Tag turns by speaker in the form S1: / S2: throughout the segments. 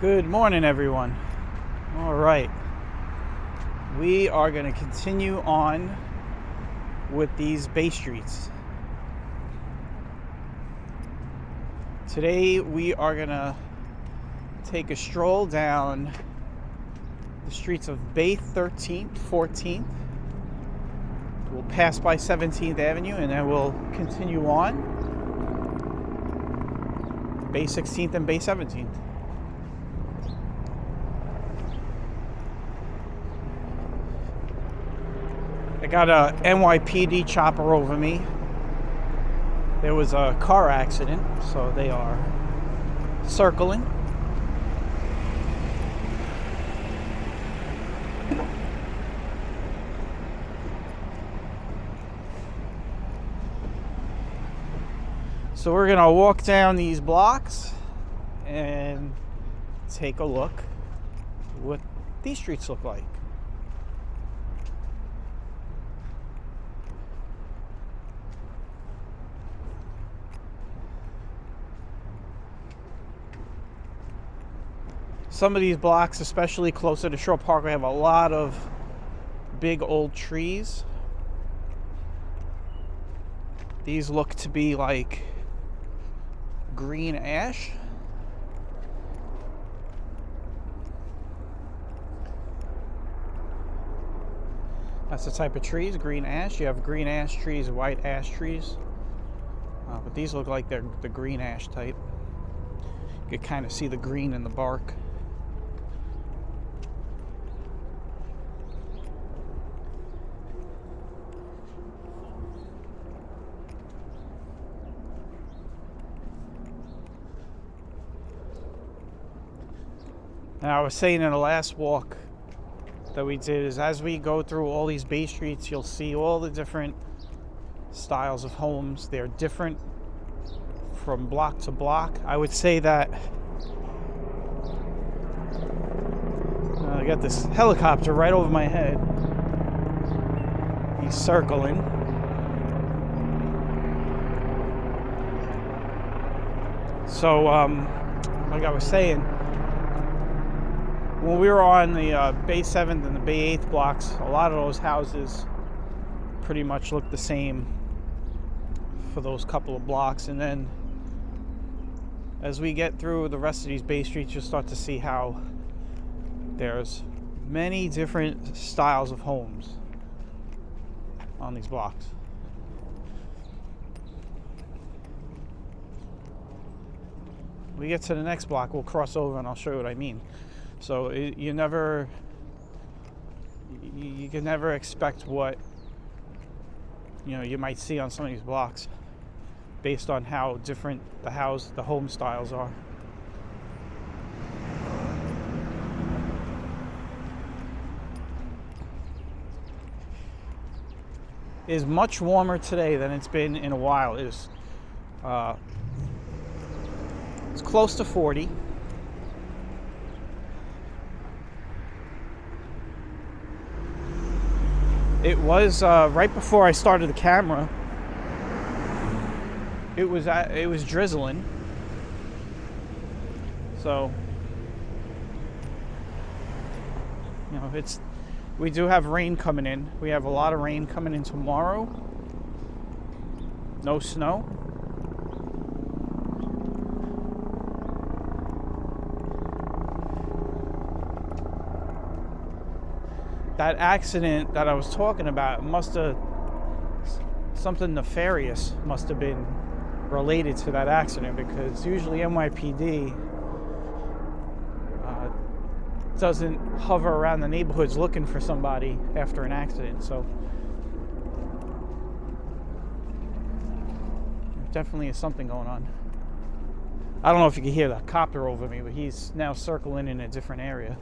S1: Good morning, everyone. All right, we are going to continue on with these Bay Streets. Today we are going to take a stroll down the streets of Bay 13th, 14th. We'll pass by 17th Avenue and then we'll continue on Bay 16th and Bay 17th. I got a NYPD chopper over me. There was a car accident, so they are circling. So we're gonna walk down these blocks and take a look what these streets look like. Some of these blocks, especially closer to Shore Parkway, have a lot of big old trees. These look to be like green ash. That's the type of trees, green ash. You have green ash trees, white ash trees. But these look like they're the green ash type. You can kind of see the green in the bark. Now, I was saying in the last walk that we did is as we go through all these Bay Streets, you'll see all the different styles of homes. They're different from block to block. I would say that I got this helicopter right over my head. He's circling. So, like I was saying, when we were on the Bay 7th and the Bay 8th blocks, a lot of those houses pretty much look the same for those couple of blocks. And then as we get through the rest of these Bay Streets, you'll start to see how there's many different styles of homes on these blocks. When we get to the next block, we'll cross over and I'll show you what I mean. So you can never expect what you might see on some of these blocks based on how different the home styles are. It is much warmer today than it's been in a while. It's close to 40. It was right before I started the camera. It was drizzling. So, we do have rain coming in. We have a lot of rain coming in tomorrow. No snow. That accident that I was talking about something nefarious must have been related to that accident, because usually NYPD doesn't hover around the neighborhoods looking for somebody after an accident. So there definitely is something going on. I don't know if you can hear the copter over me, but he's now circling in a different area.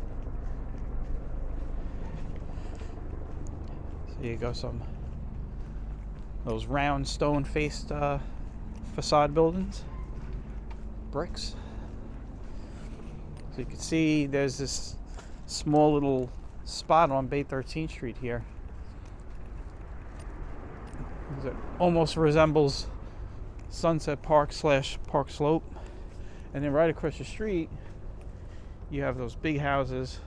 S1: There you go, those round stone-faced facade buildings, bricks. So you can see there's this small little spot on Bay 13th Street here. It almost resembles Sunset Park / Park Slope. And then right across the street, you have those big houses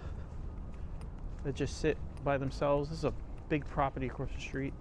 S1: that just sit by themselves. This is a big property across the street.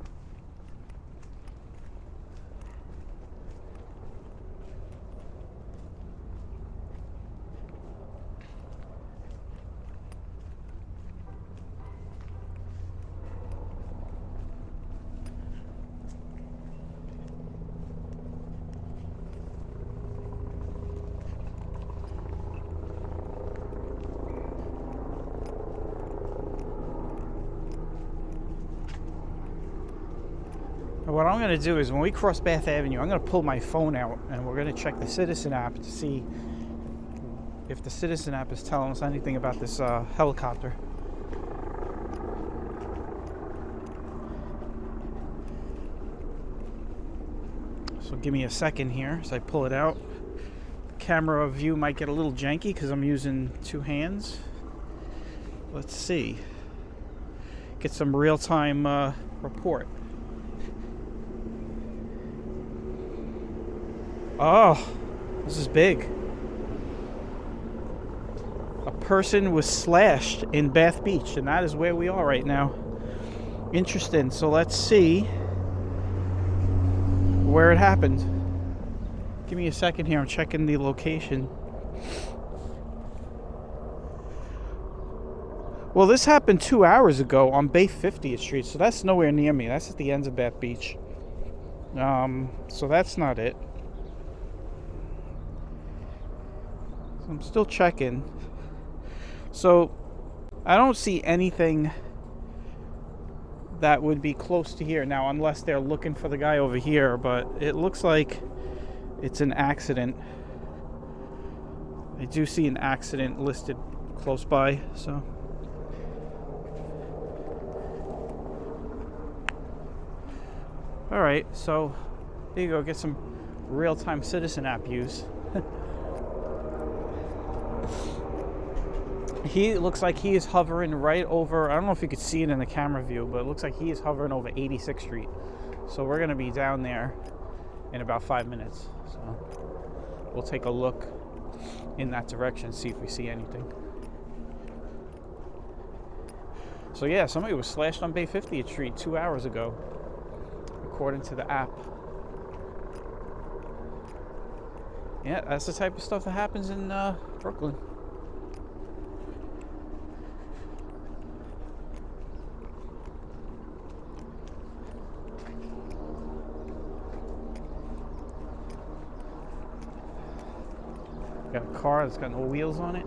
S1: What I'm going to do is when we cross Bath Avenue, I'm going to pull my phone out and we're going to check the Citizen app to see if the Citizen app is telling us anything about this helicopter. So give me a second here as I pull it out. Camera view might get a little janky because I'm using two hands. Let's see. Get some real-time report. Oh, this is big. A person was slashed in Bath Beach, and that is where we are right now. Interesting. So let's see where it happened. Give me a second here. I'm checking the location. Well, this happened 2 hours ago on Bay 50th Street, so that's nowhere near me. That's at the ends of Bath Beach. So that's not it. I'm still checking. So I don't see anything that would be close to here now, unless they're looking for the guy over here, but it looks like it's an accident. I do see an accident listed close by, so all right, so there you go. Get some real-time Citizen app use. He looks like he is hovering right over, I don't know if you could see it in the camera view, but it looks like he is hovering over 86th Street. So we're going to be down there in about 5 minutes. So we'll take a look in that direction, see if we see anything. So yeah, somebody was slashed on Bay 50th Street 2 hours ago, according to the app. Yeah, that's the type of stuff that happens in Brooklyn. Got a car that's got no wheels on it.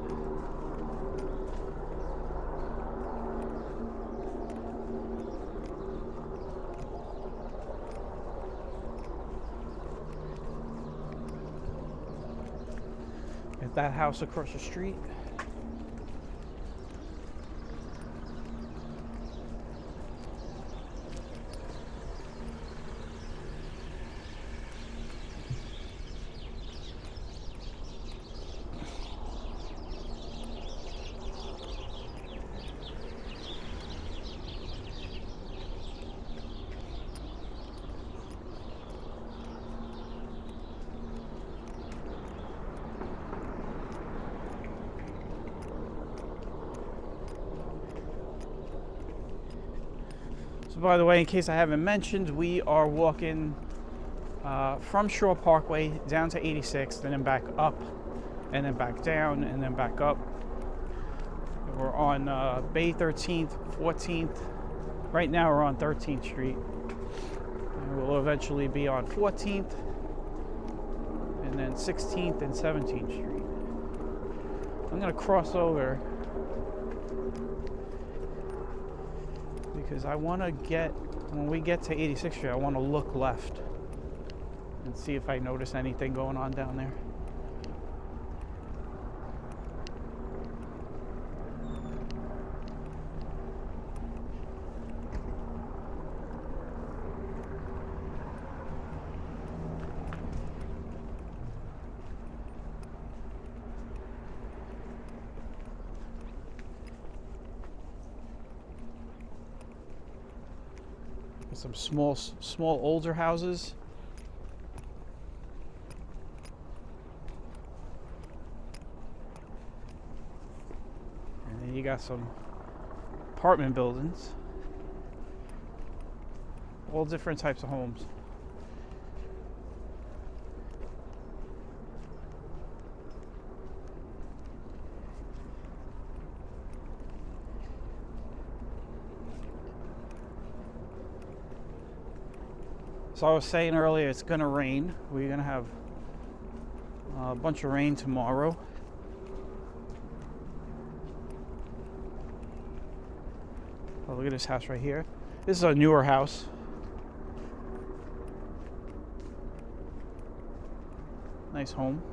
S1: Got that house across the street. So by the way, in case I haven't mentioned, we are walking from Shore Parkway down to 86th and then back up and then back down and then back up. We're on Bay 13th, 14th. Right now we're on 13th Street. And we'll eventually be on 14th and then 16th and 17th Street. I'm going to cross over because I want to get, when we get to 86th Street, I want to look left and see if I notice anything going on down there. Some small older houses. And you got some apartment buildings. All different types of homes. So I was saying earlier, it's gonna rain. We're gonna have a bunch of rain tomorrow. Oh, look at this house right here. This is a newer house. Nice home.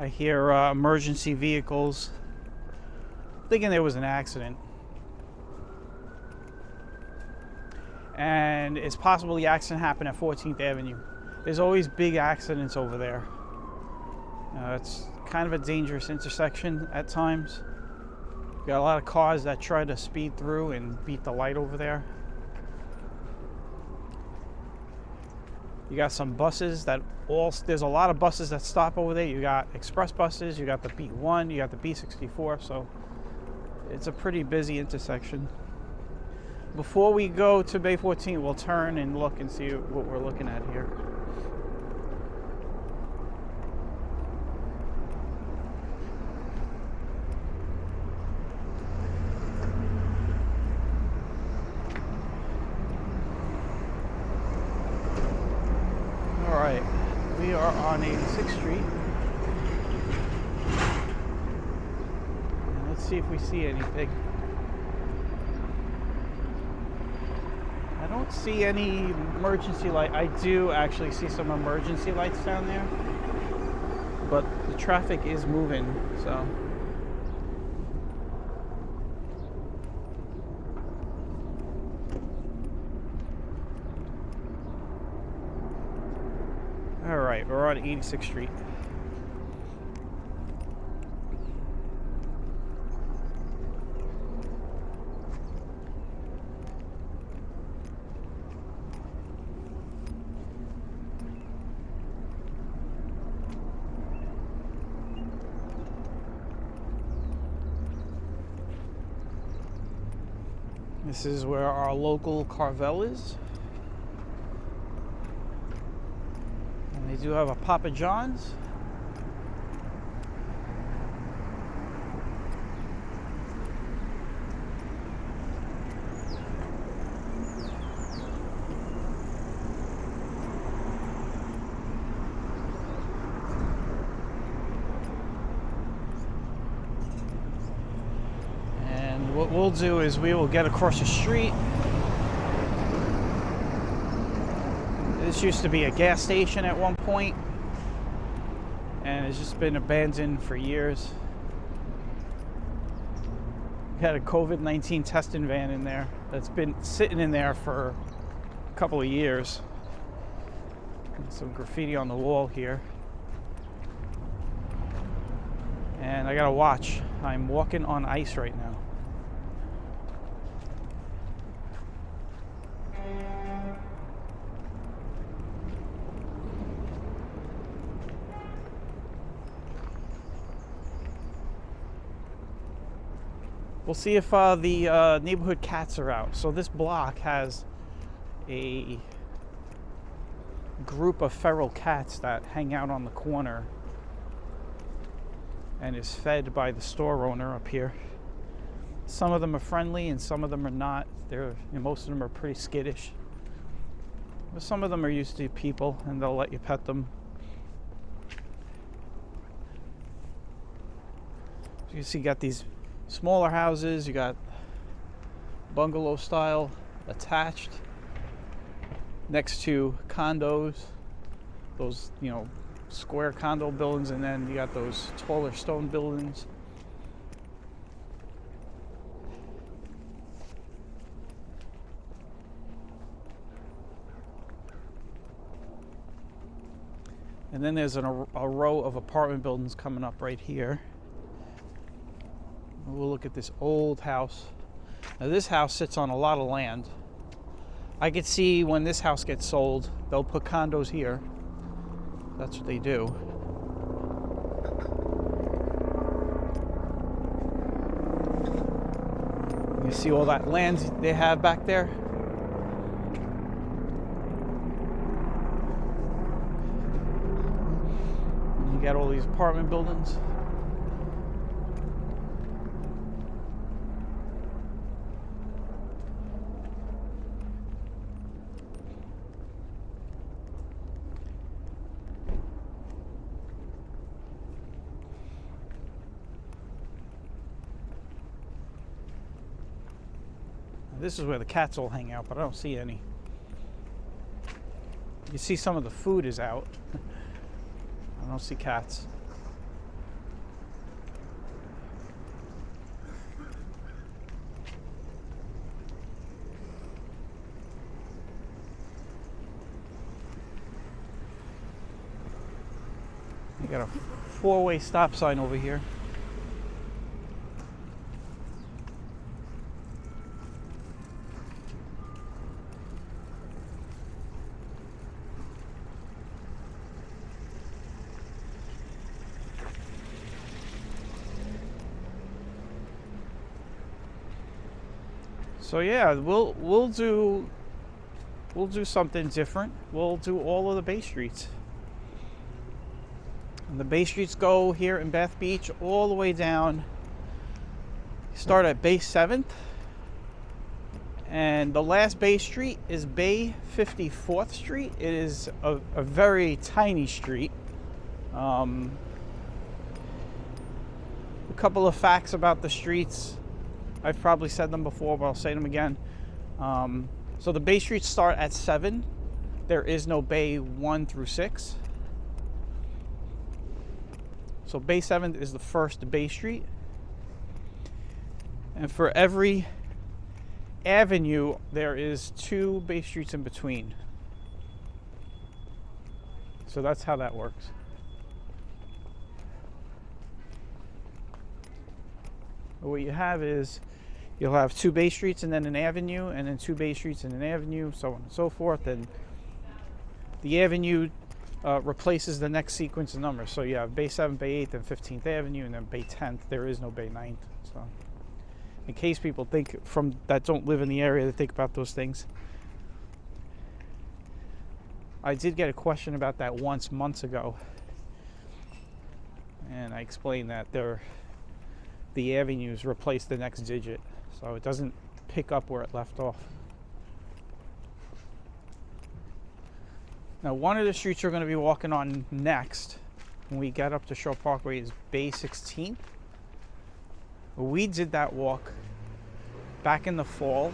S1: I hear emergency vehicles thinking there was an accident. And it's possible the accident happened at 14th Avenue. There's always big accidents over there. It's kind of a dangerous intersection at times. Got a lot of cars that try to speed through and beat the light over there. You got some buses that there's a lot of buses that stop over there. You got express buses, you got the B1, you got the B64, so it's a pretty busy intersection. Before we go to Bay 14, we'll turn and look and see what we're looking at here. Alright, we are on 86th Street. And let's see if we see anything. I don't see any emergency light. I do actually see some emergency lights down there, but the traffic is moving, so. All right, we're on 86th Street. This is where our local Carvel is. And they do have a Papa John's. What we'll do is we will get across the street. This used to be a gas station at one point, and it's just been abandoned for years. We had a COVID-19 testing van in there that's been sitting in there for a couple of years. And some graffiti on the wall here. And I gotta watch. I'm walking on ice right now. We'll see if the neighborhood cats are out. So this block has a group of feral cats that hang out on the corner and is fed by the store owner up here. Some of them are friendly and some of them are not. Most of them are pretty skittish. But some of them are used to people and they'll let you pet them. So you see, you got these smaller houses, you got bungalow style attached next to condos, those, square condo buildings, and then you got those taller stone buildings. And then there's a row of apartment buildings coming up right here. We'll look at this old house. Now this house sits on a lot of land. I could see when this house gets sold, they'll put condos here. That's what they do. You see all that land they have back there? You got all these apartment buildings. This is where the cats all hang out, but I don't see any. You see some of the food is out. I don't see cats. You got a four-way stop sign over here. So yeah, we'll do something different. We'll do all of the Bay Streets. And the Bay Streets go here in Bath Beach all the way down. Start at Bay 7th. And the last Bay Street is Bay 54th Street. It is a very tiny street. A couple of facts about the streets. I've probably said them before, but I'll say them again. So the Bay Streets start at 7. There is no Bay 1 through 6. So Bay 7th is the first Bay Street. And for every avenue, there is 2 Bay Streets in between. So that's how that works. What you have is you'll have 2 Bay Streets and then an avenue, and then 2 Bay Streets and an avenue, so on and so forth. And the avenue replaces the next sequence of numbers. So you have Bay 7th, Bay 8th, and 15th Avenue, and then Bay 10th. There is no Bay 9th. So in case people think that don't live in the area that think about those things. I did get a question about that once months ago, and I explained that the avenues replace the next digit, so it doesn't pick up where it left off. Now, one of the streets we're going to be walking on next when we get up to Shore Parkway is Bay 16th. We did that walk back in the fall.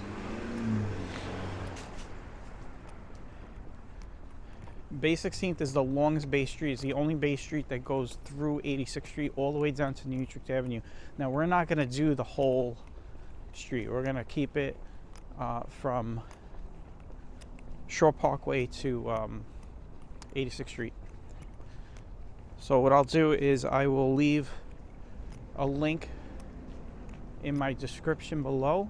S1: Bay 16th is the longest Bay Street. It's the only Bay Street that goes through 86th Street all the way down to New Utrecht Avenue. Now, we're not going to do the whole street. We're going to keep it from Shore Parkway to 86th Street. So what I'll do is I will leave a link in my description below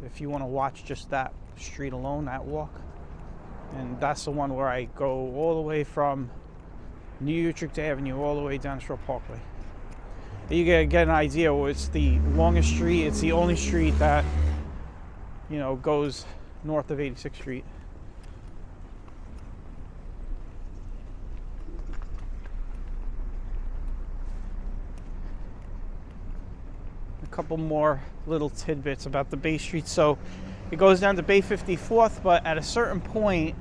S1: if you want to watch just that street alone, that walk. And that's the one where I go all the way from New Utrecht Avenue all the way down Shore Parkway. You get an idea. It's the longest street. It's the only street that, goes north of 86th Street. A couple more little tidbits about the Bay Street. So it goes down to Bay 54th, but at a certain point,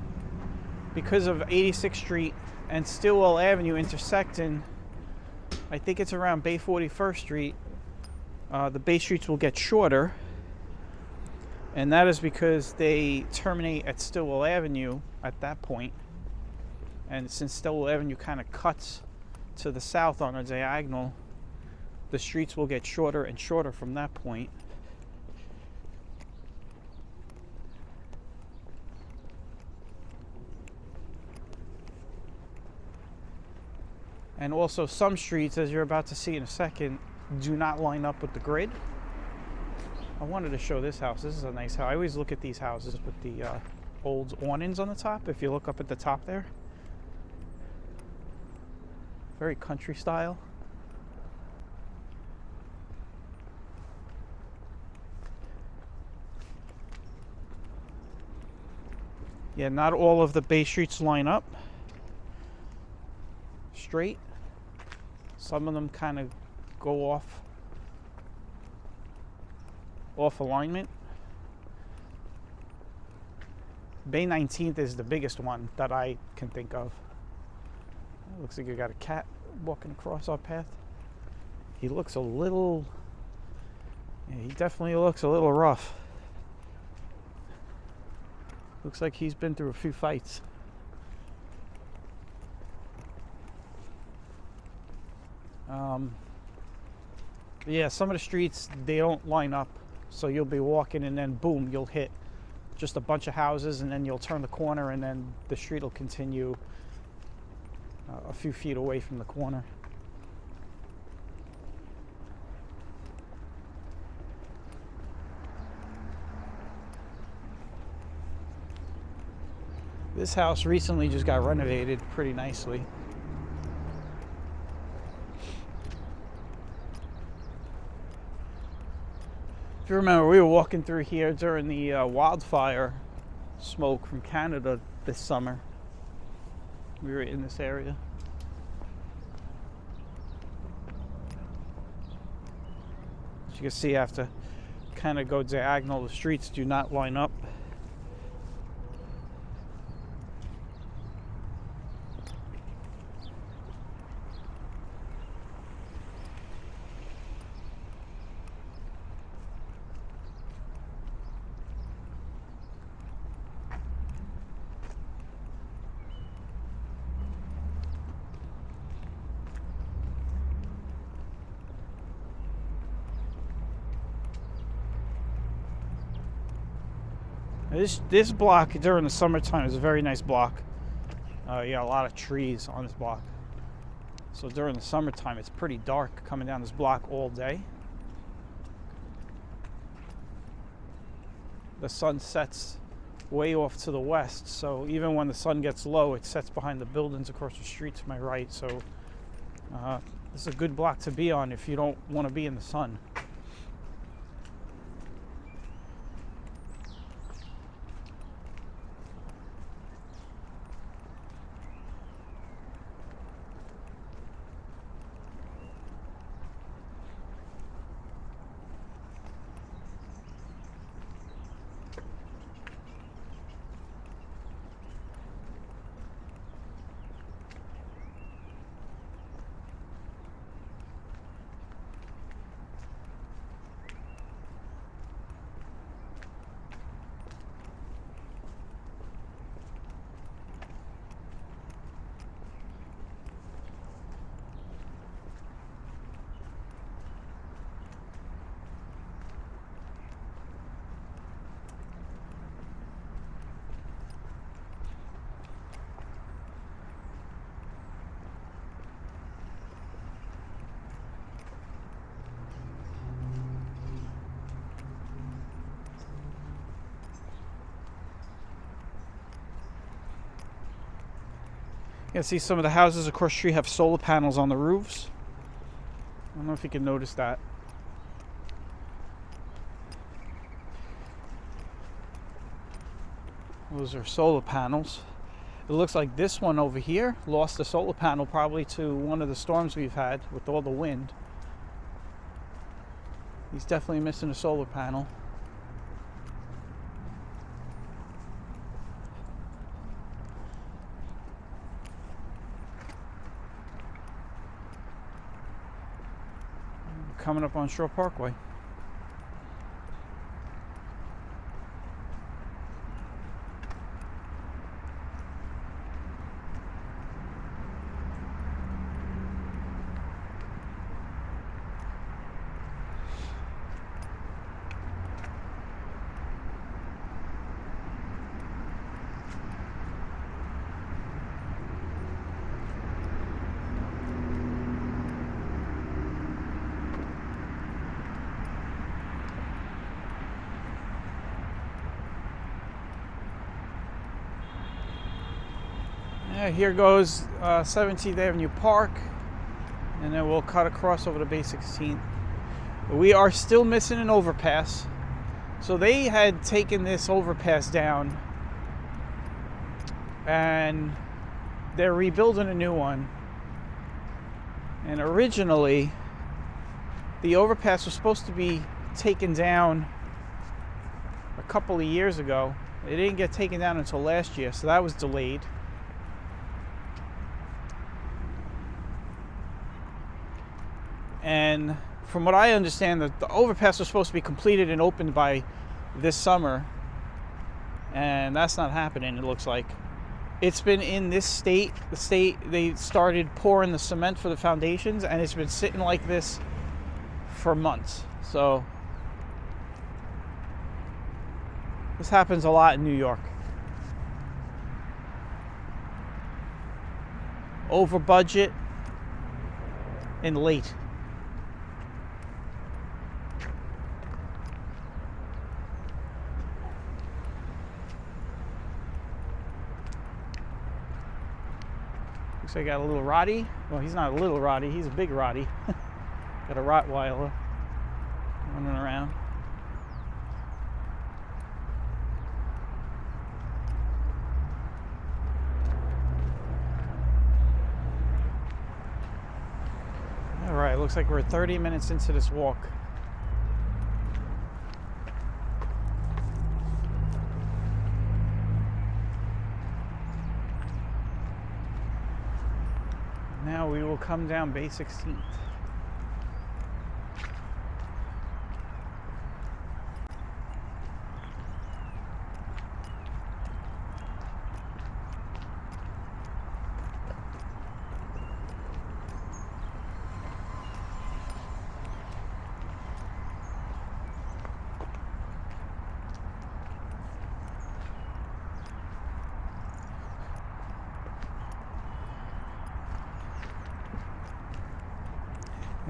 S1: because of 86th Street and Stillwell Avenue intersecting, I think it's around Bay 41st Street, the Bay Streets will get shorter. And that is because they terminate at Stillwell Avenue at that point. And since Stillwell Avenue kind of cuts to the south on a diagonal, the streets will get shorter and shorter from that point. And also some streets, as you're about to see in a second, do not line up with the grid. I wanted to show this house. This is a nice house. I always look at these houses with the old awnings on the top. If you look up at the top there. Very country style. Yeah, not all of the Bay streets line up straight. Some of them kind of go off alignment. Bay 19th is the biggest one that I can think of. It looks like you got a cat walking across our path. He looks a little, yeah, he definitely looks a little rough. Looks like he's been through a few fights. Yeah, some of the streets, they don't line up. So you'll be walking and then boom, you'll hit just a bunch of houses, and then you'll turn the corner and then the street will continue a few feet away from the corner. This house recently just got renovated pretty nicely. If you remember, we were walking through here during the wildfire smoke from Canada this summer. We were in this area. As you can see, I have to kind of go diagonal. The streets do not line up. This block during the summertime is a very nice block. You got a lot of trees on this block. So during the summertime, it's pretty dark coming down this block all day. The sun sets way off to the west, so even when the sun gets low, it sets behind the buildings across the street to my right. So this is a good block to be on if you don't want to be in the sun. You can see some of the houses across the street have solar panels on the roofs. I don't know if you can notice that. Those are solar panels. It looks like this one over here lost a solar panel probably to one of the storms we've had with all the wind. He's definitely missing a solar panel. Coming up on Shore Parkway. Here goes 17th Avenue Park, and then we'll cut across over to Bay 16th. We are still missing an overpass. So they had taken this overpass down, and they're rebuilding a new one. And originally, the overpass was supposed to be taken down a couple of years ago. It didn't get taken down until last year, so that was delayed. And from what I understand, the overpass was supposed to be completed and opened by this summer, and that's not happening, it looks like. It's been in this state. The state, they started pouring the cement for the foundations, and it's been sitting like this for months. So this happens a lot in New York. Over budget and late. Looks like I got a little Roddy. Well, he's not a little Roddy, he's a big Roddy. Got a Rottweiler running around. Alright, looks like we're 30 minutes into this walk. Now we will come down Bay 16th.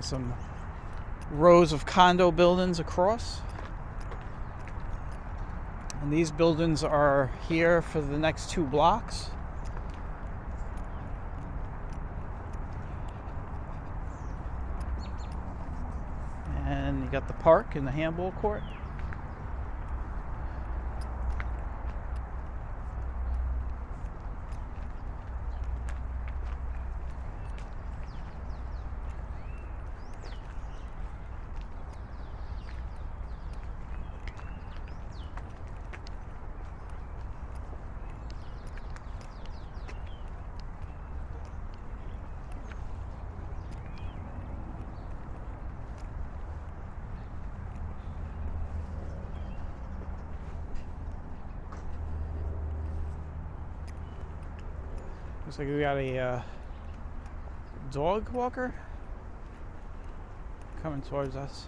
S1: Some rows of condo buildings across, and these buildings are here for the next 2 blocks. And you got the park and the handball court. Looks like we got a dog walker coming towards us.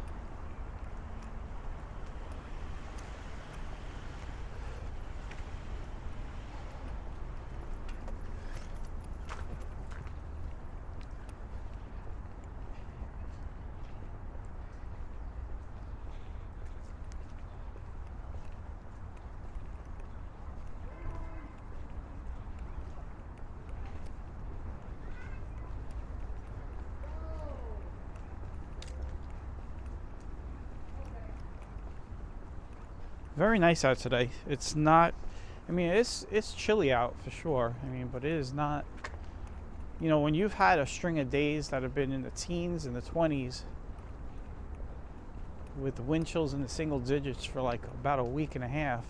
S1: Very nice out today. It's not, I mean, it's chilly out for sure. I mean, but it is not, you know, when you've had a string of days that have been in the teens and the 20s with the wind chills in the single digits for like about a week and a half,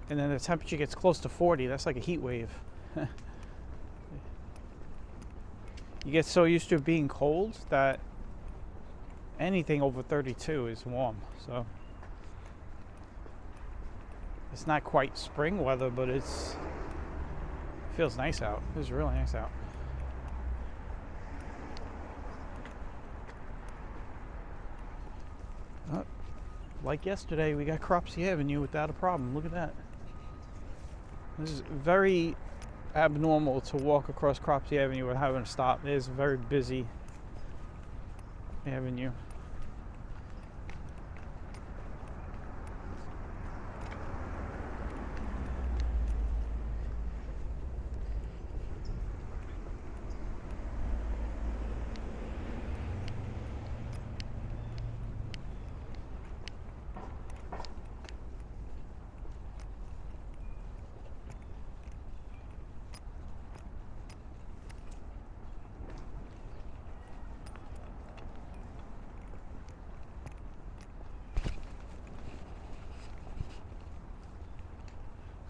S1: and then the temperature gets close to 40, that's like a heat wave. You get so used to it being cold that anything over 32 is warm. So it's not quite spring weather, but it feels nice out. It was really nice out. Like yesterday, we got Cropsey Avenue without a problem. Look at that. This is very abnormal to walk across Cropsey Avenue without having to stop. It is a very busy avenue.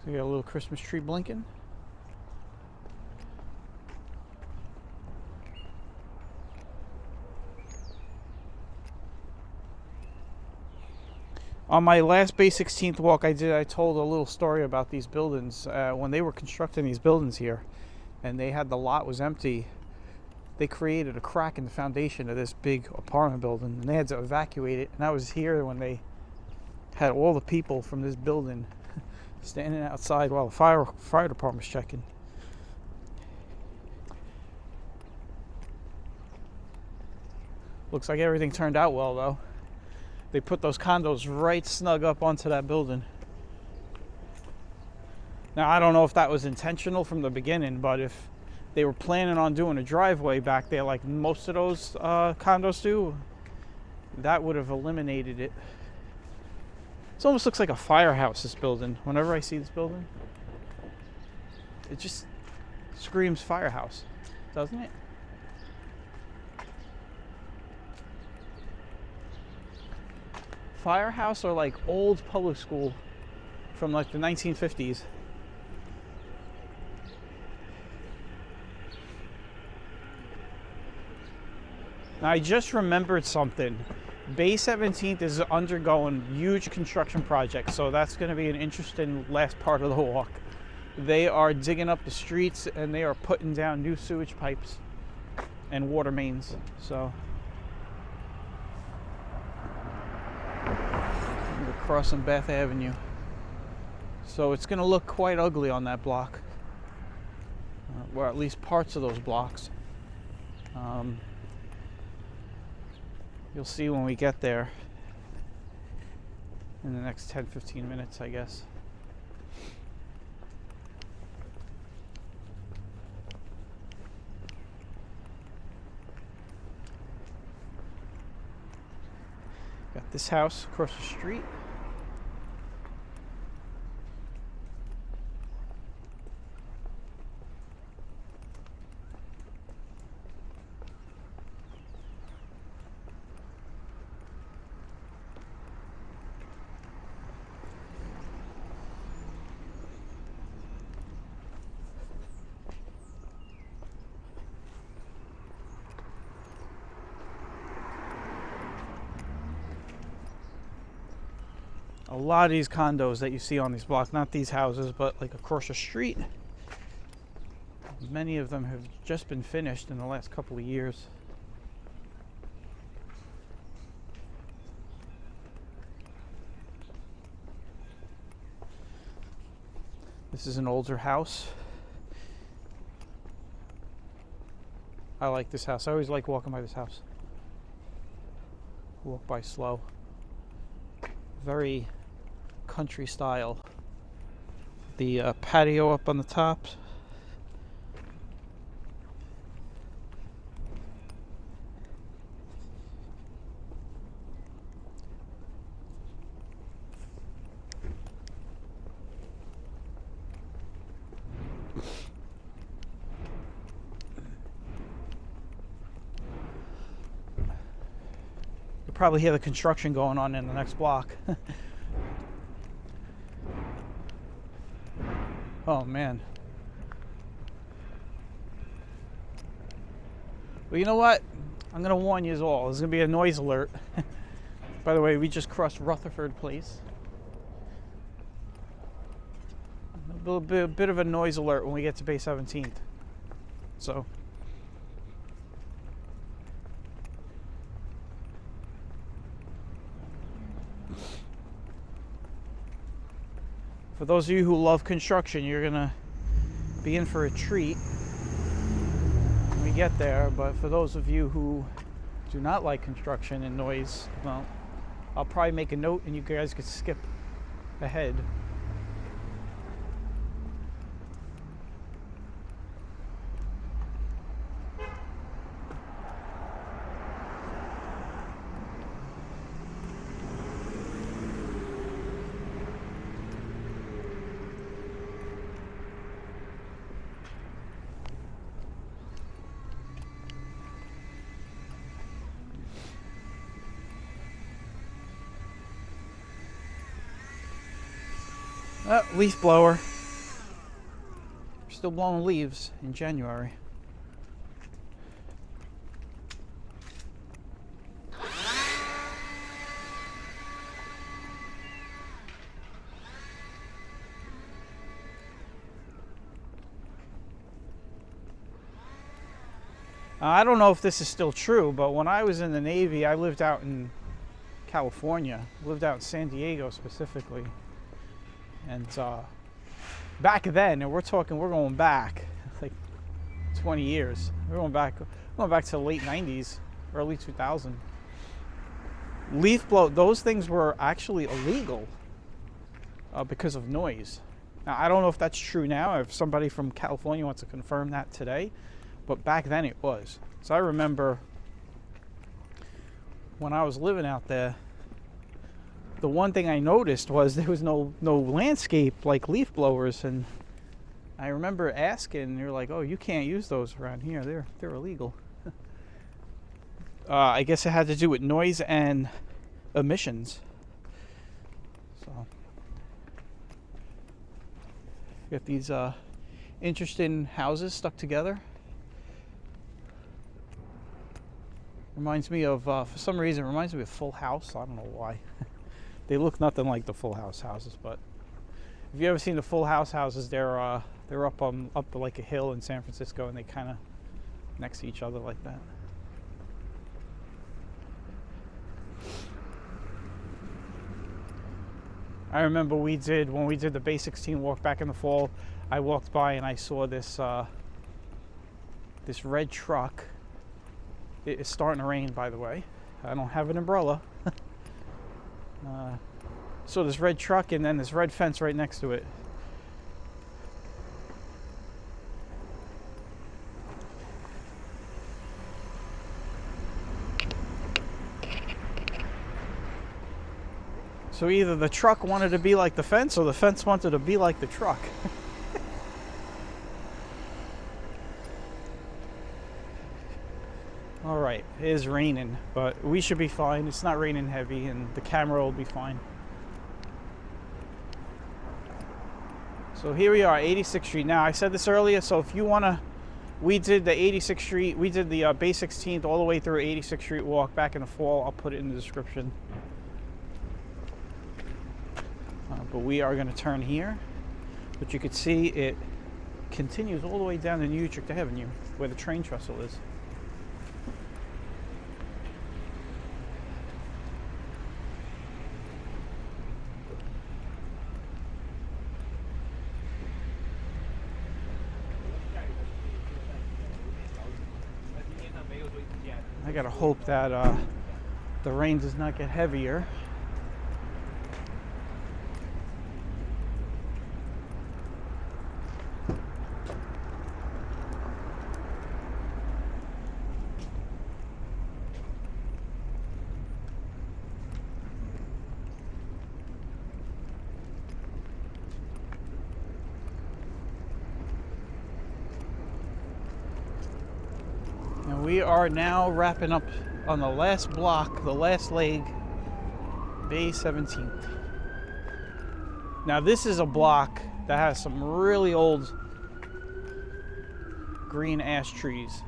S1: So you got a little Christmas tree blinking. On my last Bay 16th walk I told a little story about these buildings. When they were constructing these buildings here and they had the lot was empty, they created a crack in the foundation of this big apartment building and they had to evacuate it. And I was here when they had all the people from this building standing outside while the fire department was checking. Looks like everything turned out well though. They put those condos right snug up onto that building. Now, I don't know if that was intentional from the beginning, but if they were planning on doing a driveway back there like most of those condos do, that would have eliminated it. It almost looks like a firehouse, this building. Whenever I see this building, it just screams firehouse, doesn't it? Firehouse or like old public school from like the 1950s. Now I just remembered something. Bay 17th is undergoing huge construction projects, so that's going to be an interesting last part of the walk. They are digging up the streets and they are putting down new sewage pipes and water mains. So crossing Bath Avenue. So it's going to look quite ugly on that block, or at least parts of those blocks. You'll see when we get there in the next 10-15 minutes, I guess. Got this house across the street. A lot of these condos that you see on these blocks, not these houses, but like across the street, many of them have just been finished in the last couple of years. This is an older house. I like this house. I always like walking by this house. Walk by slow. Very country style. The patio up on the top. You'll probably hear the construction going on in the next block. Oh man. Well, you know what? I'm gonna warn you all. There's gonna be a noise alert. By the way, we just crossed Rutherford Place. A bit of a noise alert when we get to Bay 17th. So. For those of you who love construction, you're gonna be in for a treat when we get there. But for those of you who do not like construction and noise, well, I'll probably make a note and you guys could skip ahead. Leaf blower. Still blowing leaves in January. I don't know if this is still true, but when I was in the Navy, I lived out in California, lived out in San Diego specifically. And back then, and we're going back like 20 years. We're going back to the late 90s, early 2000. Leaf blow, those things were actually illegal because of noise. Now, I don't know if that's true now, if somebody from California wants to confirm that today. But back then it was. So I remember when I was living out there, the one thing I noticed was there was no landscape like leaf blowers, and I remember asking, they're like, "Oh, you can't use those around here. They're illegal." I guess it had to do with noise and emissions. So got these interesting houses stuck together. Reminds me of, for some reason, it reminds me of Full House. I don't know why. They look nothing like the Full House houses, but if you ever seen the Full House houses, they're up like a hill in San Francisco, and they kind of next to each other like that. I remember when we did the Bay 16 walk back in the fall, I walked by and I saw this red truck. It is starting to rain, by the way. I don't have an umbrella. So this red truck and then this red fence right next to it. So either the truck wanted to be like the fence or the fence wanted to be like the truck. All right, it is raining, but we should be fine. It's not raining heavy, and the camera will be fine. So here we are, 86th Street. Now, I said this earlier, so if you want to, we did the 86th Street, we did the Bay 16th all the way through 86th Street walk back in the fall. I'll put it in the description. But we are going to turn here. But you can see it continues all the way down to New Utrecht Avenue, where the train trestle is. I gotta hope that the rain does not get heavier. We are now wrapping up on the last block, the last leg, Bay 17th. Now this is a block that has some really old green ash trees.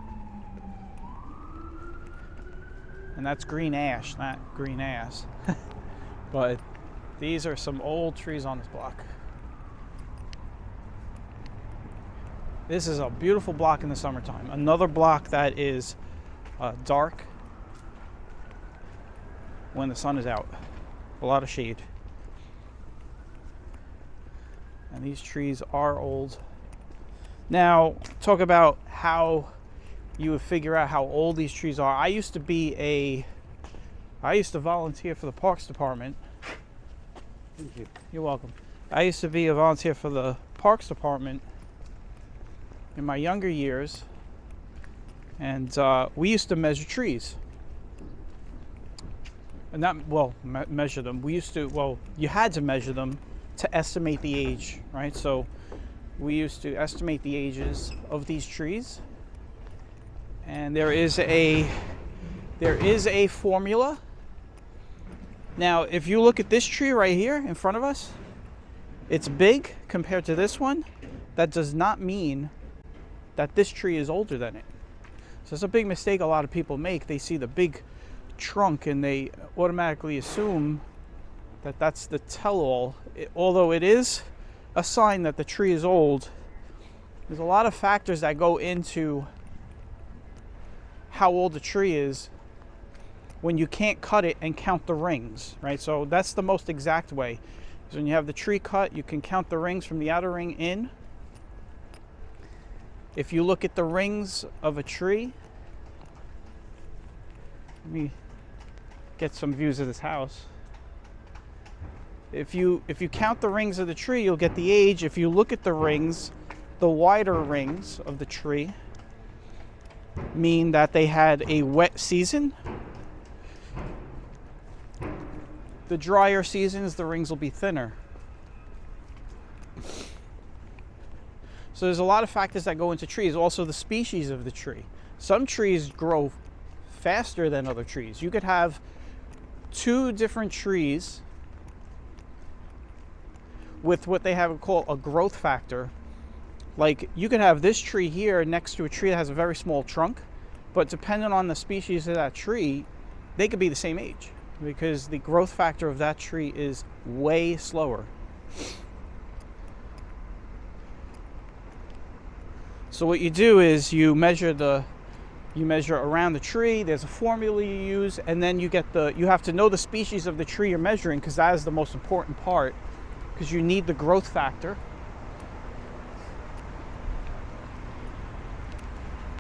S1: And that's green ash, not green ass. But these are some old trees on this block. This is a beautiful block in the summertime. Another block that is dark when the sun is out. A lot of shade. And these trees are old. Now, talk about how you would figure out how old these trees are. I used to volunteer for the Parks Department.
S2: Thank you.
S1: You're welcome. I used to be a volunteer for the Parks Department in my younger years, and we used to measure trees. And not, well, measure them. You had to measure them to estimate the age, right? So we used to estimate the ages of these trees. And there is a formula. Now, if you look at this tree right here in front of us, it's big compared to this one. that does not mean that this tree is older than it. So it's a big mistake a lot of people make. They see the big trunk and they automatically assume that that's the tell-all. Although it is a sign that the tree is old, there's a lot of factors that go into how old the tree is when you can't cut it and count the rings, right? So that's the most exact way. So when you have the tree cut, you can count the rings from the outer ring in. If you look at the rings of a tree, let me get some views of this house. If you count the rings of the tree, you'll get the age. If you look at the rings, the wider rings of the tree mean that they had a wet season. The drier seasons, the rings will be thinner. So there's a lot of factors that go into trees. Also the species of the tree. Some trees grow faster than other trees. You could have two different trees with what they have called a growth factor. Like you could have this tree here next to a tree that has a very small trunk, but depending on the species of that tree, they could be the same age because the growth factor of that tree is way slower. So what you do is you measure around the tree. There's a formula you use, and then you have to know the species of the tree you're measuring, because that is the most important part, because you need the growth factor.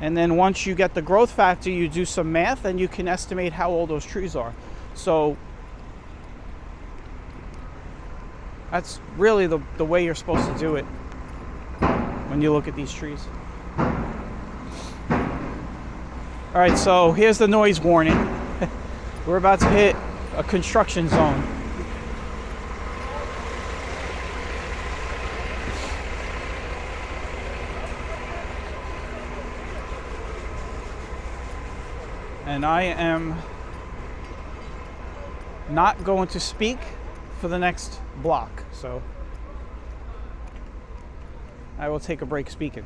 S1: And then once you get the growth factor, you do some math and you can estimate how old those trees are. So that's really the way you're supposed to do it when you look at these trees. All right, so here's the noise warning. We're about to hit a construction zone. And I am not going to speak for the next block, so I will take a break speaking.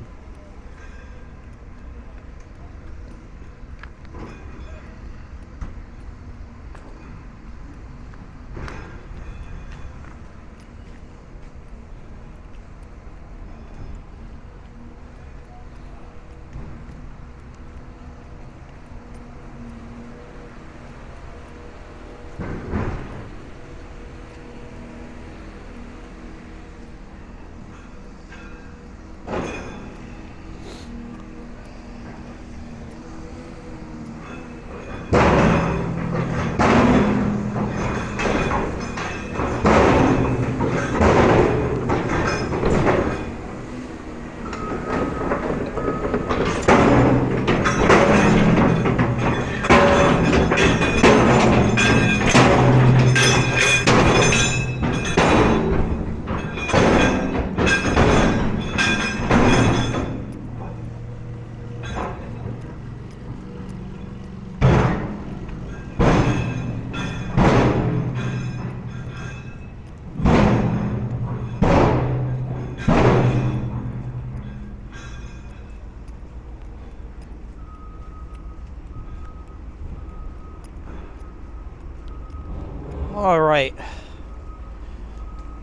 S1: All right.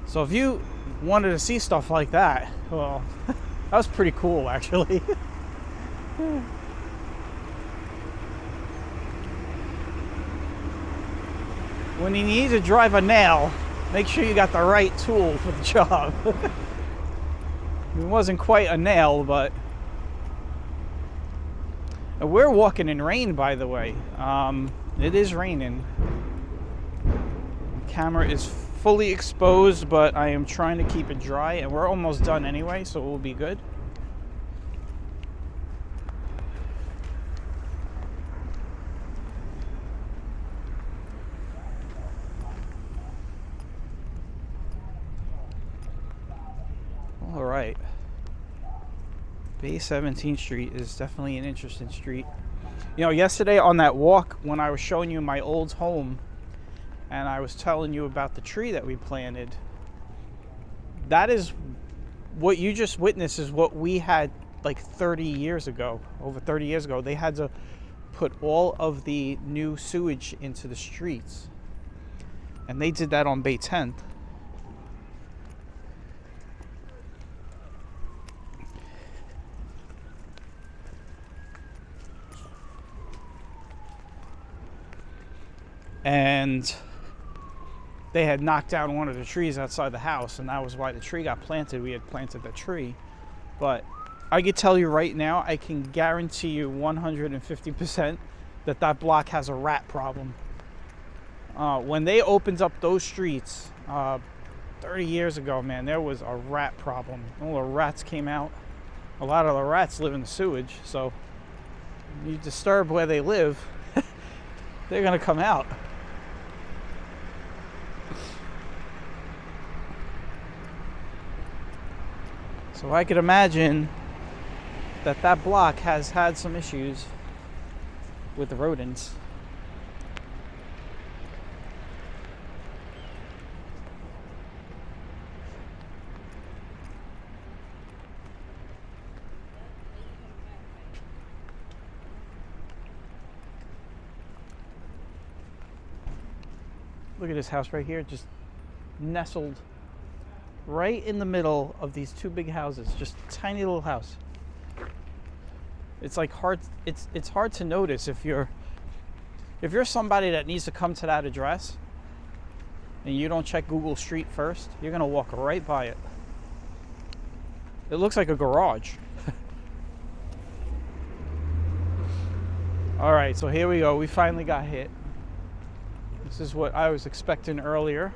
S1: So if you wanted to see stuff like that, well, that was pretty cool, actually. When you need to drive a nail, make sure you got the right tool for the job. It wasn't quite a nail, but we're walking in rain, by the way. It is raining. The camera is fully exposed, but I am trying to keep it dry, and we're almost done anyway, so it will be good. All right. Bay 17th Street is definitely an interesting street. You know, yesterday on that walk, when I was showing you my old home and I was telling you about the tree that we planted, that is what you just witnessed is what we had like 30 years ago. Over 30 years ago, they had to put all of the new sewage into the streets. And they did that on Bay 10th. And they had knocked down one of the trees outside the house, and that was why the tree got planted. We had planted the tree. But I can tell you right now, I can guarantee you 150% that that block has a rat problem. When they opened up those streets 30 years ago, man, there was a rat problem. All the rats came out. A lot of the rats live in the sewage, so you disturb where they live, they're gonna come out. So I could imagine that that block has had some issues with the rodents. Look at this house right here, just nestled right in the middle of these two big houses. Just a tiny little house. It's like hard. It's hard to notice if you're somebody that needs to come to that address and you don't check Google Street first. You're gonna walk right by it. It looks like a garage. All right, so here we go. We finally got hit. This is what I was expecting earlier.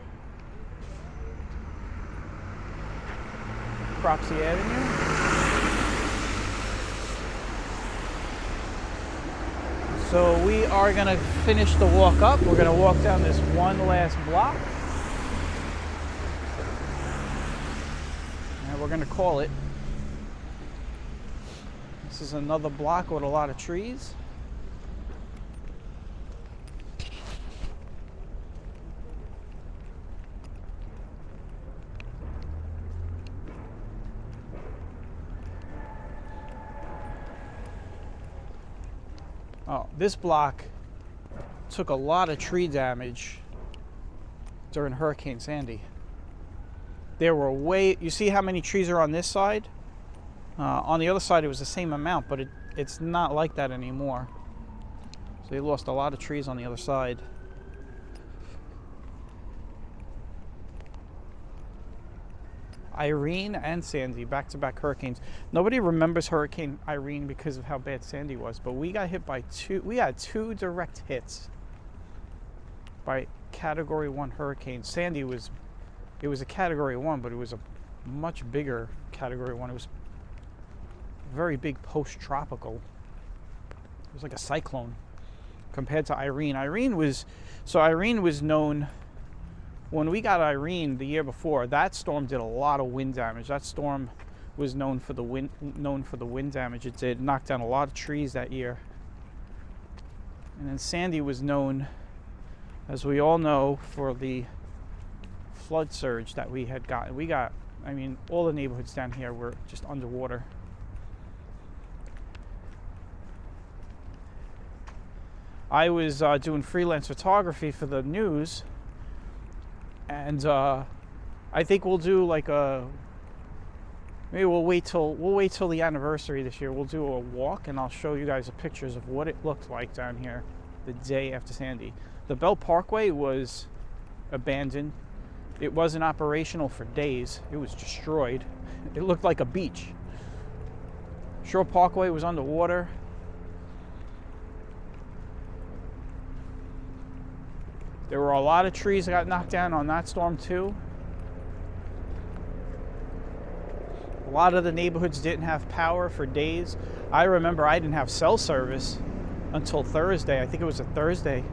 S1: Cropsey Avenue. So we are gonna finish the walk up. We're gonna walk down this one last block. And we're gonna call it. This is another block with a lot of trees. Oh, this block took a lot of tree damage during Hurricane Sandy. There were you see how many trees are on this side? On the other side, it was the same amount, but it's not like that anymore. So they lost a lot of trees on the other side. Irene and Sandy, back-to-back hurricanes. Nobody remembers Hurricane Irene because of how bad Sandy was, but we got hit by we had two direct hits by Category 1 hurricanes. Sandy was a Category 1, but it was a much bigger Category 1. It was very big post-tropical. It was like a cyclone compared to Irene. Irene was known. When we got Irene the year before, that storm did a lot of wind damage. That storm was known for the wind damage it did. Knocked down a lot of trees that year. And then Sandy was known, as we all know, for the flood surge that we had gotten. I mean, all the neighborhoods down here were just underwater. I was doing freelance photography for the news. And I think we'll do like maybe we'll wait till the anniversary this year. We'll do a walk, and I'll show you guys the pictures of what it looked like down here the day after Sandy. The Bell Parkway was abandoned. It wasn't operational for days. It was destroyed. It looked like a beach. Shore Parkway was underwater. There were a lot of trees that got knocked down on that storm too. A lot of the neighborhoods didn't have power for days. I remember I didn't have cell service until Thursday. I think it was a Thursday.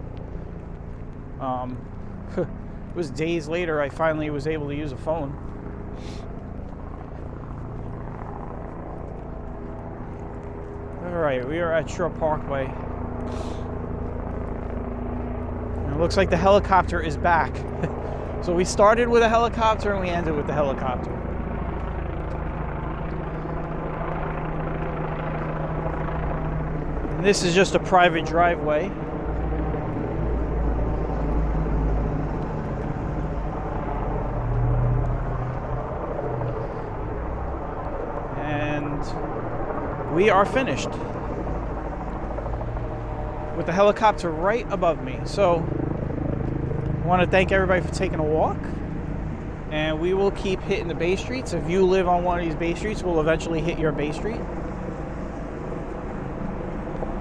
S1: It was days later I finally was able to use a phone. All right, we are at Shore Parkway. It looks like the helicopter is back. So we started with a helicopter and we ended with the helicopter. And this is just a private driveway. And we are finished with the helicopter right above me. So I want to thank everybody for taking a walk, and we will keep hitting the Bay Streets. If you live on one of these Bay Streets, we'll eventually hit your Bay Street.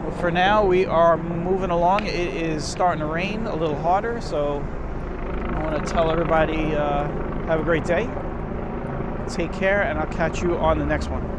S1: But for now, we are moving along. It is starting to rain a little harder, so I want to tell everybody have a great day. Take care, and I'll catch you on the next one.